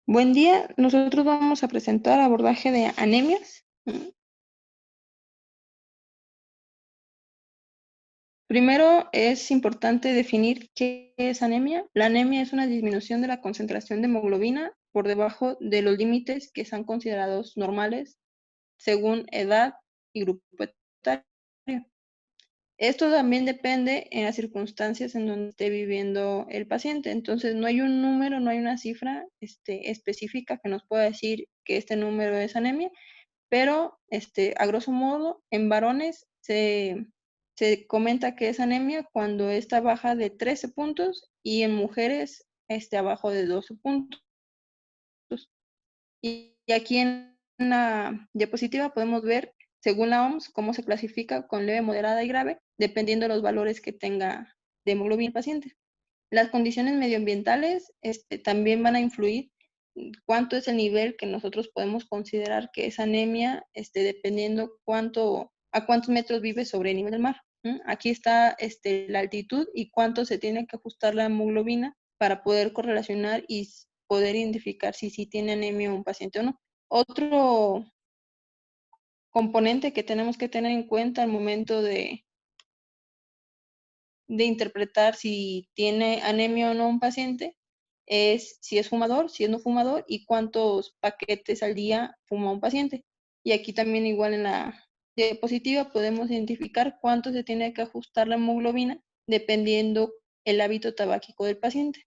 Buen día, nosotros vamos a presentar abordaje de anemias. Primero es importante definir qué es anemia. La anemia es una disminución de la concentración de hemoglobina por debajo de los límites que son considerados normales según edad y grupo etario. Esto también depende en las circunstancias en donde esté viviendo el paciente. Entonces, no hay un número, no hay una cifra específica que nos pueda decir que este número es anemia, pero a grosso modo, en varones se comenta que es anemia cuando esta baja de 13 puntos y en mujeres abajo de 12 puntos. Y aquí en la diapositiva podemos ver, según la OMS, cómo se clasifica con leve, moderada y grave, dependiendo de los valores que tenga de hemoglobina el paciente. Las condiciones medioambientales también van a influir cuánto es el nivel que nosotros podemos considerar que es anemia, dependiendo a cuántos metros vive sobre el nivel del mar. Aquí está la altitud y cuánto se tiene que ajustar la hemoglobina para poder correlacionar y poder identificar si tiene anemia un paciente o no. Otro componente que tenemos que tener en cuenta al momento de interpretar si tiene anemia o no un paciente es si es fumador, si es no fumador y cuántos paquetes al día fuma un paciente. Y aquí también igual en la diapositiva podemos identificar cuánto se tiene que ajustar la hemoglobina dependiendo el hábito tabáquico del paciente.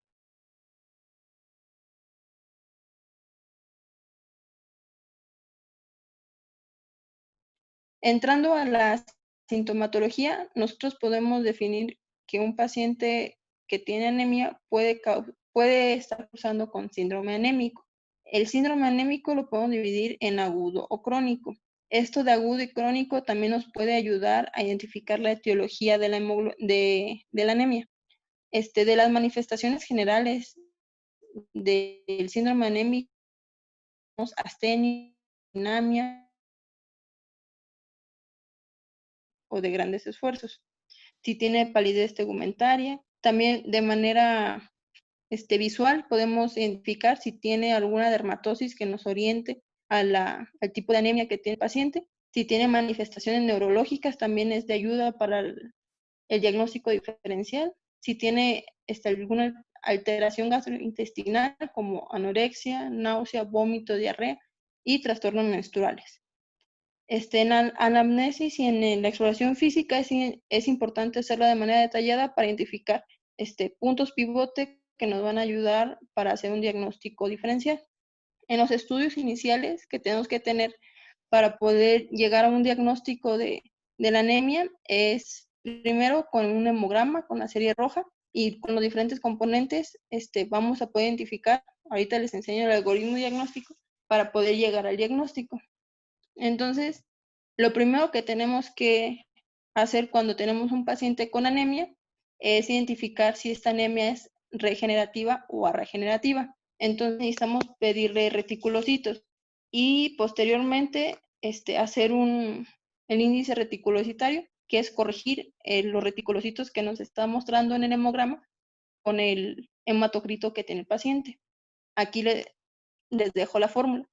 Entrando a la sintomatología, nosotros podemos definir que un paciente que tiene anemia puede estar cursando con síndrome anémico. El síndrome anémico lo podemos dividir en agudo o crónico. Esto de agudo y crónico también nos puede ayudar a identificar la etiología de la anemia. De las manifestaciones generales del síndrome anémico, astenia, anemia o de grandes esfuerzos. Si tiene palidez tegumentaria, también de manera visual podemos identificar si tiene alguna dermatosis que nos oriente al tipo de anemia que tiene el paciente. Si tiene manifestaciones neurológicas, también es de ayuda para el diagnóstico diferencial. Si tiene alguna alteración gastrointestinal como anorexia, náusea, vómito, diarrea y trastornos menstruales. En anamnesis y en la exploración física es importante hacerla de manera detallada para identificar puntos pivote que nos van a ayudar para hacer un diagnóstico diferencial. En los estudios iniciales que tenemos que tener para poder llegar a un diagnóstico de la anemia es primero con un hemograma, con la serie roja y con los diferentes componentes vamos a poder identificar, ahorita les enseño el algoritmo diagnóstico para poder llegar al diagnóstico. Entonces, lo primero que tenemos que hacer cuando tenemos un paciente con anemia es identificar si esta anemia es regenerativa o arregenerativa. Entonces necesitamos pedirle reticulocitos y posteriormente hacer el índice reticulocitario, que es corregir los reticulocitos que nos está mostrando en el hemograma con el hematocrito que tiene el paciente. Aquí les dejo la fórmula.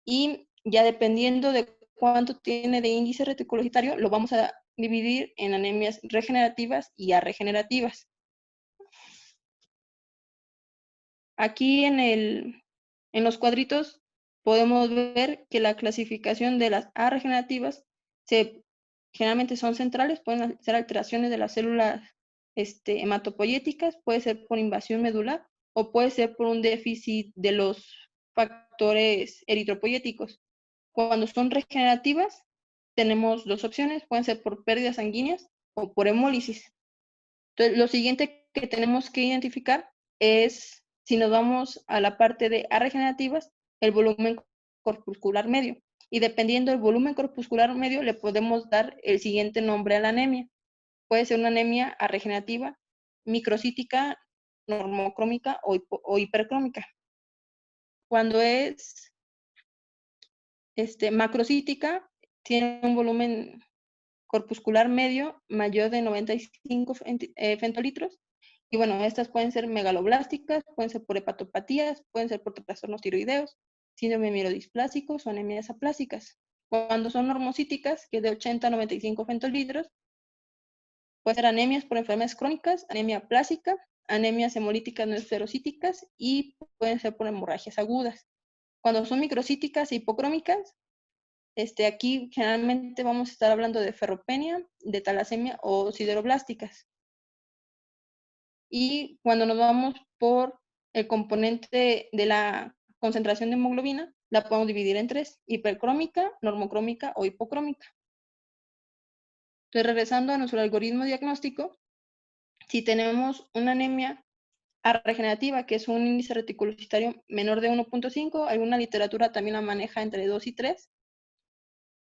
Y ya dependiendo de cuánto tiene de índice reticulocitario, lo vamos a dividir en anemias regenerativas y arregenerativas. Aquí en los cuadritos podemos ver que la clasificación de las arregenerativas generalmente son centrales, pueden ser alteraciones de las células hematopoyéticas, puede ser por invasión medular o puede ser por un déficit de los factores eritropoyéticos. Cuando son regenerativas, tenemos dos opciones, pueden ser por pérdidas sanguíneas o por hemólisis. Entonces, lo siguiente que tenemos que identificar es, si nos vamos a la parte de A regenerativas, el volumen corpuscular medio. Y dependiendo del volumen corpuscular medio, le podemos dar el siguiente nombre a la anemia. Puede ser una anemia arregenerativa, microcítica, normocrómica o hipercrómica. Cuando es macrocítica, tiene un volumen corpuscular medio mayor de 95 fentolitros Y bueno, estas pueden ser megaloblásticas, pueden ser por hepatopatías, pueden ser por trastornos tiroideos, síndrome mielodisplásicos o anemias aplásicas. Cuando son normocíticas, que es de 80 a 95 femtolitros, pueden ser anemias por enfermedades crónicas, anemia aplásica, anemias hemolíticas no esferocíticas y pueden ser por hemorragias agudas. Cuando son microcíticas e hipocrómicas, aquí generalmente vamos a estar hablando de ferropenia, de talasemia o sideroblásticas. Y cuando nos vamos por el componente de la concentración de hemoglobina, la podemos dividir en tres: hipercrómica, normocrómica o hipocrómica. Entonces, regresando a nuestro algoritmo diagnóstico, si tenemos una anemia regenerativa, que es un índice reticulocitario menor de 1.5, alguna literatura también la maneja entre 2 y 3,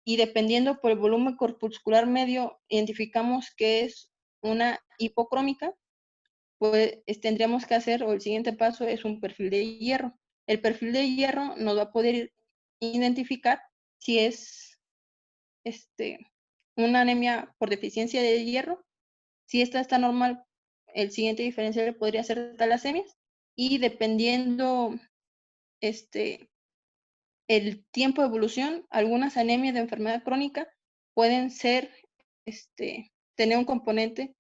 y dependiendo por el volumen corpuscular medio, identificamos que es una hipocrómica, pues tendríamos que hacer, o el siguiente paso es un perfil de hierro. El perfil de hierro nos va a poder identificar si es una anemia por deficiencia de hierro. Si esta está normal, el siguiente diferencial podría ser talasemias, y dependiendo el tiempo de evolución, algunas anemias de enfermedad crónica pueden ser, tener un componente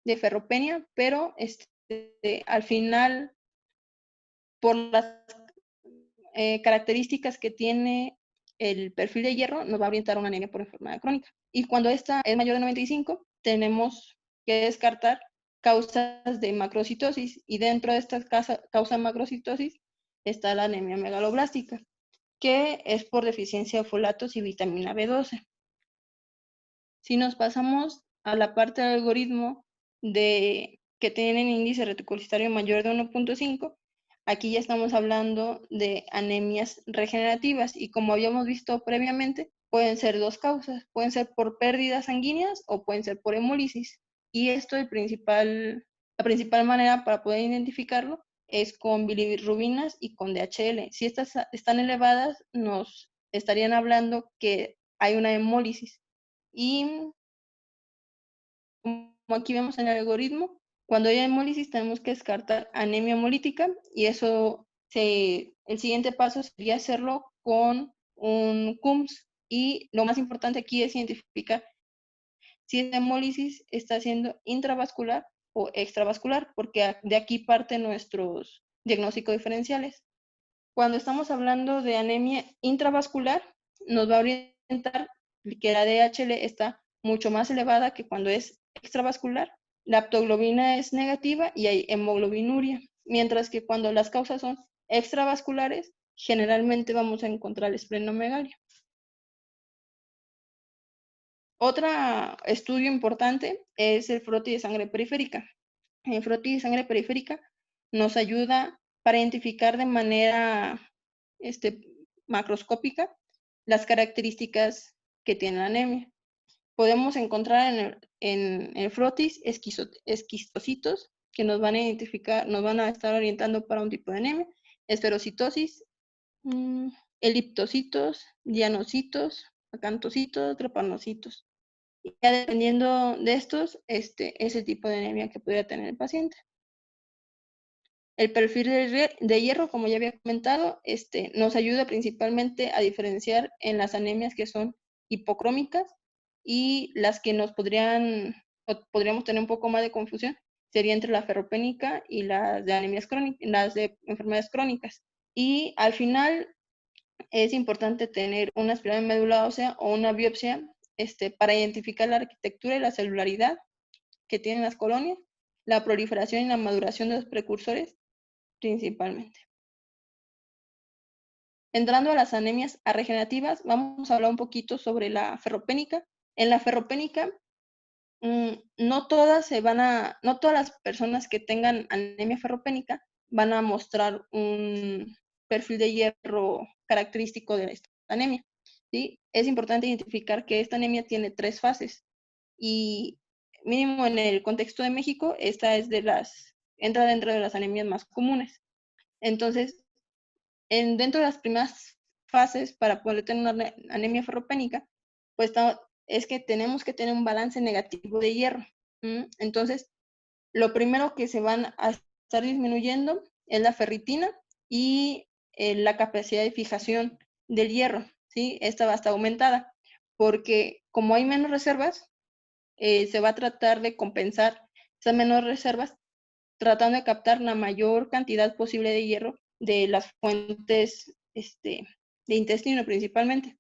de ferropenia, pero al final, por las características que tiene el perfil de hierro, nos va a orientar una anemia por enfermedad crónica. Y cuando esta es mayor de 95, tenemos que descartar causas de macrocitosis, y dentro de estas causas de macrocitosis está la anemia megaloblástica, que es por deficiencia de folatos y vitamina B12. Si nos pasamos a la parte del algoritmo de que tienen índice reticulocitario mayor de 1.5, aquí ya estamos hablando de anemias regenerativas, y como habíamos visto previamente, pueden ser dos causas: pueden ser por pérdidas sanguíneas o pueden ser por hemólisis. Y esto, la principal manera para poder identificarlo es con bilirrubinas y con DHL. Si estas están elevadas, nos estarían hablando que hay una hemólisis. Y como aquí vemos en el algoritmo, cuando hay hemólisis tenemos que descartar anemia hemolítica, y el siguiente paso sería hacerlo con un CUMS. Y lo más importante aquí es identificar si esta hemólisis está siendo intravascular o extravascular, porque de aquí parten nuestros diagnósticos diferenciales. Cuando estamos hablando de anemia intravascular, nos va a orientar que la DHL está mucho más elevada que cuando es extravascular. La aptoglobina es negativa y hay hemoglobinuria, mientras que cuando las causas son extravasculares, generalmente vamos a encontrar esplenomegalia. Otro estudio importante es el frotis de sangre periférica. El frotis de sangre periférica nos ayuda para identificar de manera macroscópica las características que tiene la anemia. Podemos encontrar en el frotis esquistocitos que nos van a identificar, nos van a estar orientando para un tipo de anemia: esferocitosis, eliptocitos, dianocitos, acantocitos, trepanocitos. Y ya dependiendo de estos, es el tipo de anemia que podría tener el paciente. El perfil de hierro, como ya había comentado, nos ayuda principalmente a diferenciar en las anemias que son hipocrómicas, y las que podríamos tener un poco más de confusión sería entre la ferropénica y las de anemias crónicas, las de enfermedades crónicas. Y al final es importante tener una espiral de médula ósea o una biopsia para identificar la arquitectura y la celularidad que tienen las colonias, la proliferación y la maduración de los precursores principalmente. Entrando a las anemias regenerativas, vamos a hablar un poquito sobre la ferropénica. En la ferropénica, no todas las personas que tengan anemia ferropénica van a mostrar un perfil de hierro característico de esta anemia, ¿sí? Es importante identificar que esta anemia tiene 3 fases, y mínimo en el contexto de México, esta entra dentro de las anemias más comunes. Entonces, dentro de las primeras fases, para poder tener una anemia ferropénica, pues es que tenemos que tener un balance negativo de hierro. Entonces, Lo primero que se van a estar disminuyendo es la ferritina y la capacidad de fijación del hierro, ¿sí? Esta va a estar aumentada, porque como hay menos reservas, se va a tratar de compensar esas menores reservas, tratando de captar la mayor cantidad posible de hierro de las fuentes de intestino principalmente.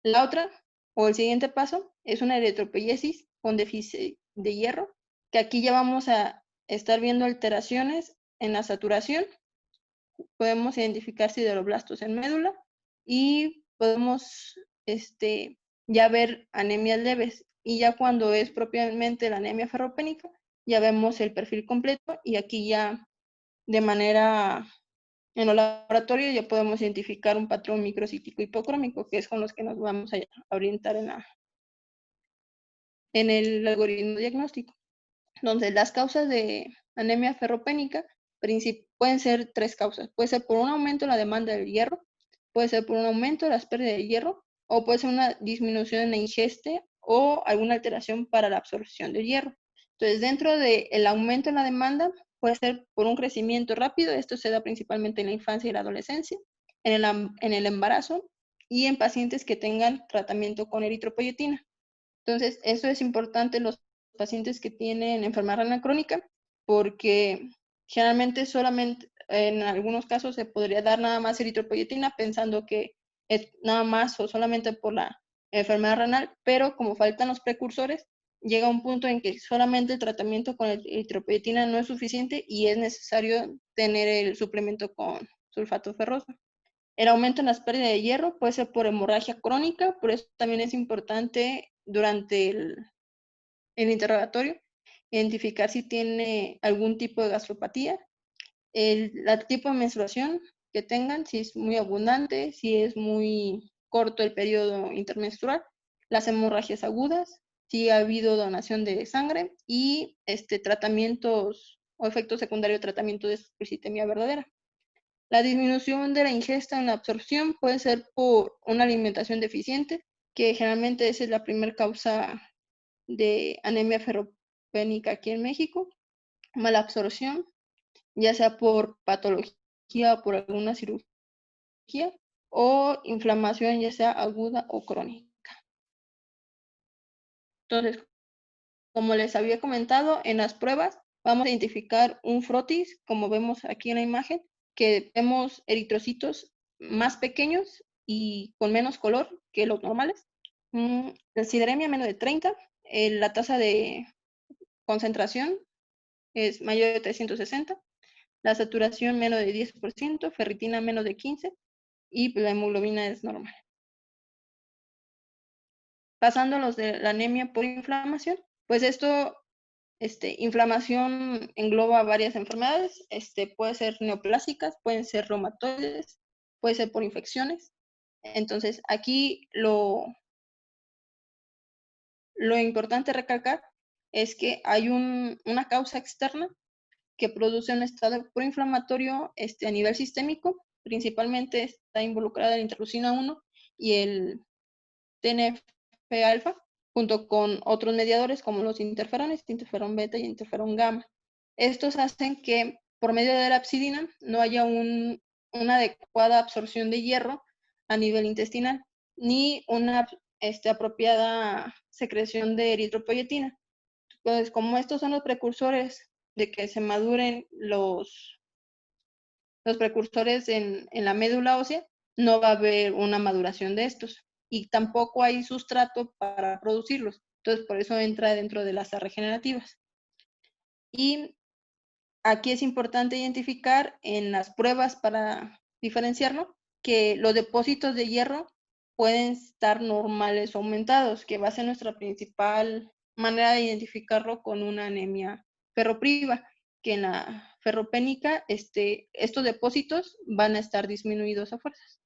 La otra, o el siguiente paso, es una eritropoyesis con déficit de hierro, que aquí ya vamos a estar viendo alteraciones en la saturación. Podemos identificar sideroblastos en médula y podemos ya ver anemias leves. Y ya cuando es propiamente la anemia ferropénica, ya vemos el perfil completo y aquí ya de manera en el laboratorio ya podemos identificar un patrón microcítico hipocrómico, que es con los que nos vamos a orientar en el algoritmo diagnóstico, donde las causas de anemia ferropénica pueden ser tres causas. Puede ser por un aumento en la demanda del hierro, puede ser por un aumento de las pérdidas de hierro, o puede ser una disminución en la ingesta o alguna alteración para la absorción del hierro. Entonces, dentro del aumento en la demanda, puede ser por un crecimiento rápido, esto se da principalmente en la infancia y la adolescencia, en el embarazo y en pacientes que tengan tratamiento con eritropoyetina. Entonces, eso es importante en los pacientes que tienen enfermedad renal crónica, porque generalmente solamente, en algunos casos, se podría dar nada más eritropoyetina pensando que es nada más o solamente por la enfermedad renal, pero como faltan los precursores, llega un punto en que solamente el tratamiento con eritropoyetina no es suficiente y es necesario tener el suplemento con sulfato ferroso. El aumento en las pérdidas de hierro puede ser por hemorragia crónica, por eso también es importante durante el interrogatorio identificar si tiene algún tipo de gastropatía, el tipo de menstruación que tengan, si es muy abundante, si es muy corto el periodo intermenstrual, las hemorragias agudas, si ha habido donación de sangre y tratamientos o efectos secundarios de tratamiento de esplicitemia verdadera. La disminución de la ingesta en la absorción puede ser por una alimentación deficiente, que generalmente esa es la primera causa de anemia ferropénica aquí en México, mala absorción, ya sea por patología o por alguna cirugía, o inflamación ya sea aguda o crónica. Entonces, como les había comentado, en las pruebas vamos a identificar un frotis, como vemos aquí en la imagen, que vemos eritrocitos más pequeños y con menos color que los normales. La sideremia menos de 30, la tasa de concentración es mayor de 360, la saturación menos de 10%, ferritina menos de 15 y la hemoglobina es normal. Pasando a los de la anemia por inflamación, pues esto, inflamación engloba varias enfermedades, puede ser neoplásicas, pueden ser reumatoides, puede ser por infecciones. Entonces, aquí lo importante recalcar es que hay una causa externa que produce un estado proinflamatorio a nivel sistémico, principalmente está involucrada la interleucina 1 y el TNF-alfa, junto con otros mediadores como los interferones, interferón beta y interferón gamma. Estos hacen que por medio de la hepcidina no haya una adecuada absorción de hierro a nivel intestinal, ni una apropiada secreción de eritropoyetina. Entonces, como estos son los precursores de que se maduren los precursores en la médula ósea, no va a haber una maduración de estos y tampoco hay sustrato para producirlos. Entonces, por eso entra dentro de las regenerativas. Y aquí es importante identificar en las pruebas para diferenciarlo que los depósitos de hierro pueden estar normales o aumentados, que va a ser nuestra principal manera de identificarlo con una anemia ferropriva, que en la ferropénica estos depósitos van a estar disminuidos a fuerzas.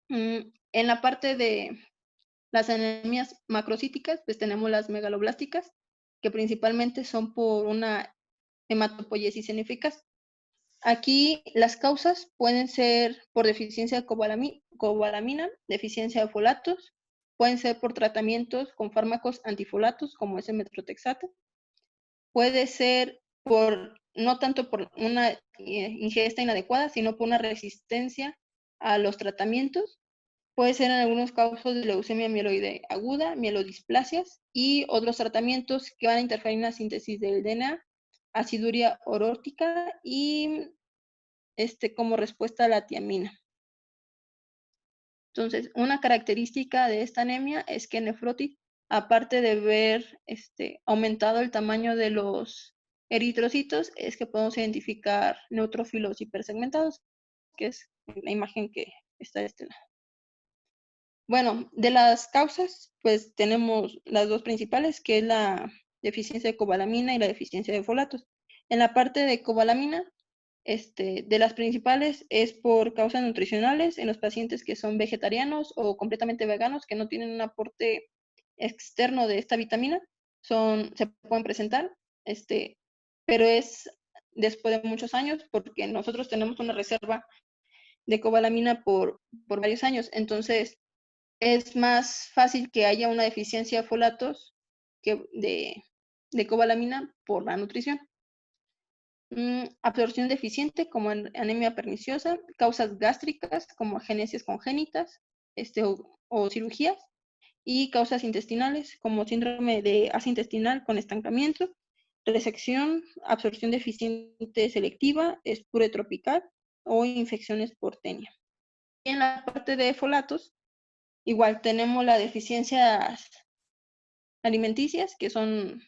En la parte de las anemias macrocíticas, pues tenemos las megaloblásticas, que principalmente son por una hematopoiesis ineficaz. Aquí las causas pueden ser por deficiencia de cobalamina, deficiencia de folatos, pueden ser por tratamientos con fármacos antifolatos, como es el metrotexato. Puede ser no tanto por una ingesta inadecuada, sino por una resistencia a los tratamientos. Puede ser en algunos casos de leucemia mieloide aguda, mielodisplasias y otros tratamientos que van a interferir en la síntesis del DNA, aciduria orótica y como respuesta a la tiamina. Entonces, una característica de esta anemia es que nefrotic, aparte de ver aumentado el tamaño de los eritrocitos, es que podemos identificar neutrófilos hipersegmentados, que es la imagen que está de este lado. Bueno, de las causas, pues tenemos las dos principales, que es la deficiencia de cobalamina y la deficiencia de folatos. En la parte de cobalamina, de las principales es por causas nutricionales en los pacientes que son vegetarianos o completamente veganos, que no tienen un aporte externo de esta vitamina, se pueden presentar, pero es después de muchos años, porque nosotros tenemos una reserva de cobalamina por varios años, entonces es más fácil que haya una deficiencia de folatos que de cobalamina por la nutrición. Absorción deficiente como anemia perniciosa, causas gástricas como agenesias congénitas o cirugías, y causas intestinales como síndrome de asa intestinal con estancamiento, resección, absorción deficiente selectiva, espure tropical o infecciones por tenia. Y en la parte de folatos, igual tenemos las deficiencias alimenticias, que son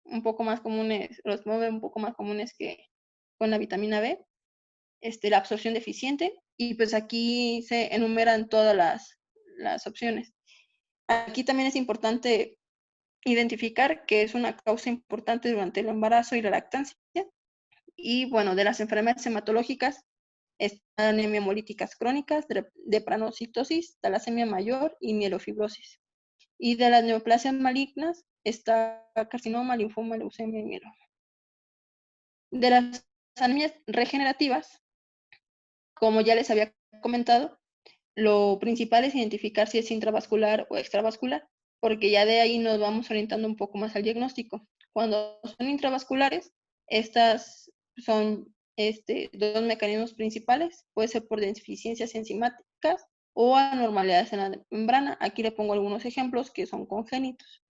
un poco más comunes, los podemos ver un poco más comunes que con la vitamina B, la absorción deficiente, y pues aquí se enumeran todas las opciones. Aquí también es importante identificar que es una causa importante durante el embarazo y la lactancia. Y bueno, de las enfermedades hematológicas, están anemia hemolíticas crónicas, drepanocytosis, talasemia mayor y mielofibrosis. Y de las neoplasias malignas está carcinoma, linfoma, leucemia y mieloma. De las anemias regenerativas, como ya les había comentado, lo principal es identificar si es intravascular o extravascular, porque ya de ahí nos vamos orientando un poco más al diagnóstico. Cuando son intravasculares, estas son dos mecanismos principales, puede ser por deficiencias enzimáticas o anormalidades en la membrana. Aquí le pongo algunos ejemplos que son congénitos.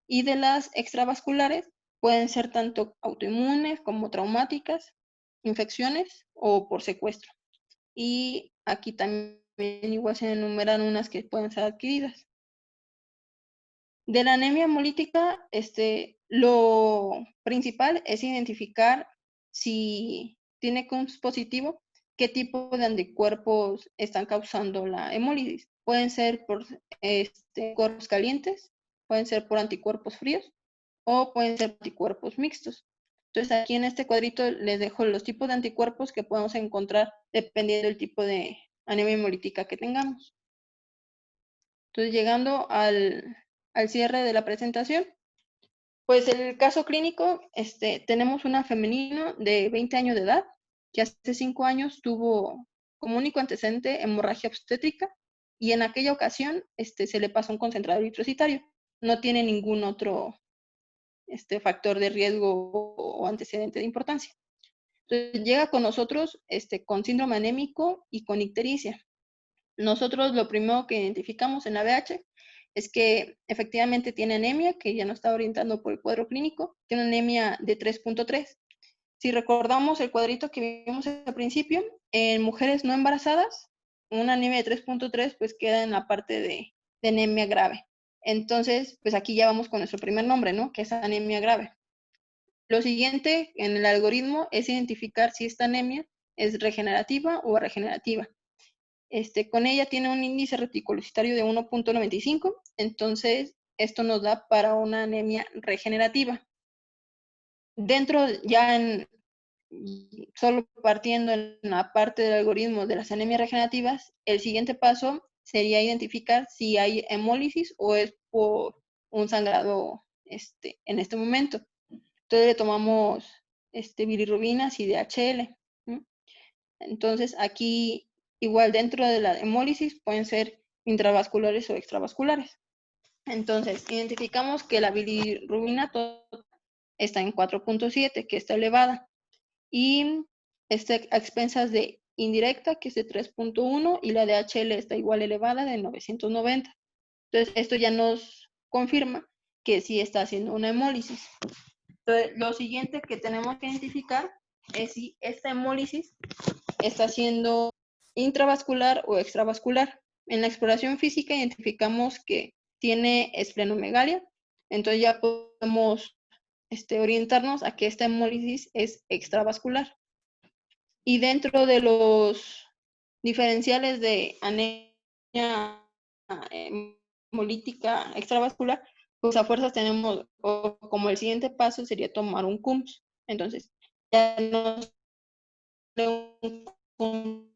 Y de las extravasculares, pueden ser tanto autoinmunes como traumáticas, infecciones o por secuestro. Y aquí también igual se enumeran unas que pueden ser adquiridas. De la anemia hemolítica, lo principal es identificar si tiene CUMS positivo, qué tipo de anticuerpos están causando la hemólisis. Pueden ser por cuerpos calientes, pueden ser por anticuerpos fríos o pueden ser anticuerpos mixtos. Entonces aquí en este cuadrito les dejo los tipos de anticuerpos que podemos encontrar dependiendo del tipo de anemia hemolítica que tengamos. Entonces llegando al cierre de la presentación, pues el caso clínico, tenemos una femenina de 20 años de edad que hace 5 años tuvo como único antecedente hemorragia obstétrica y en aquella ocasión se le pasó un concentrado eritrocitario. No tiene ningún otro factor de riesgo o antecedente de importancia. Entonces llega con nosotros con síndrome anémico y con ictericia. Nosotros lo primero que identificamos en la ABH es que efectivamente tiene anemia, que ya nos está orientando por el cuadro clínico, tiene anemia de 3.3. Si recordamos el cuadrito que vimos al principio, en mujeres no embarazadas, una anemia de 3.3 pues queda en la parte de anemia grave. Entonces, pues aquí ya vamos con nuestro primer nombre, ¿no? Que es anemia grave. Lo siguiente en el algoritmo es identificar si esta anemia es regenerativa o regenerativa. Con ella tiene un índice reticulocitario de 1.95, entonces esto nos da para una anemia regenerativa. Dentro, solo partiendo en la parte del algoritmo de las anemias regenerativas, el siguiente paso sería identificar si hay hemólisis o es por un sangrado en este momento. Entonces le tomamos bilirrubinas y DHL. Entonces aquí igual dentro de la hemólisis pueden ser intravasculares o extravasculares. Entonces, identificamos que la bilirrubina está en 4.7, que está elevada, y está a expensas de indirecta, que es de 3.1, y la de HL está igual elevada, de 990. Entonces, esto ya nos confirma que sí está haciendo una hemólisis. Entonces, lo siguiente que tenemos que identificar es si esta hemólisis está siendo intravascular o extravascular. En la exploración física identificamos que tiene esplenomegalia, entonces ya podemos orientarnos a que esta hemólisis es extravascular. Y dentro de los diferenciales de anemia hemolítica extravascular, pues a fuerzas tenemos, o como el siguiente paso sería tomar un CUMS. Entonces, ya nos un CUMS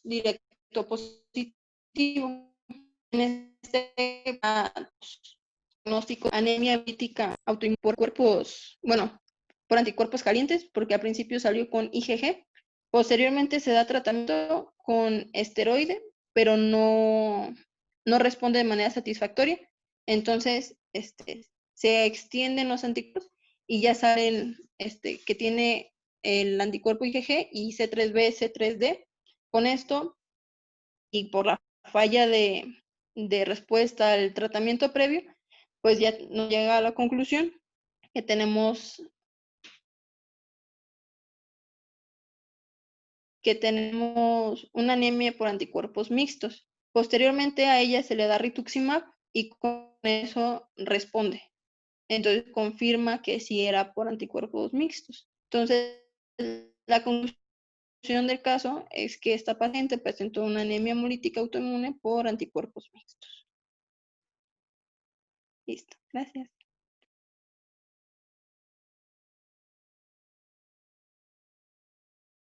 directo positivo. En este diagnóstico, anemia hemolítica autoinmune por cuerpos, bueno, por anticuerpos calientes, porque al principio salió con IgG. Posteriormente se da tratamiento con esteroide, pero no responde de manera satisfactoria. Entonces, se extienden los anticuerpos y ya saben que tiene el anticuerpo IgG y C3b, C3d. Con esto, y por la falla de respuesta al tratamiento previo, pues ya nos llega a la conclusión que tenemos una anemia por anticuerpos mixtos. Posteriormente a ella se le da rituximab y con eso responde. Entonces confirma que sí era por anticuerpos mixtos. Entonces, la conclusión del caso es que esta paciente presentó una anemia hemolítica autoinmune por anticuerpos mixtos. Listo, gracias.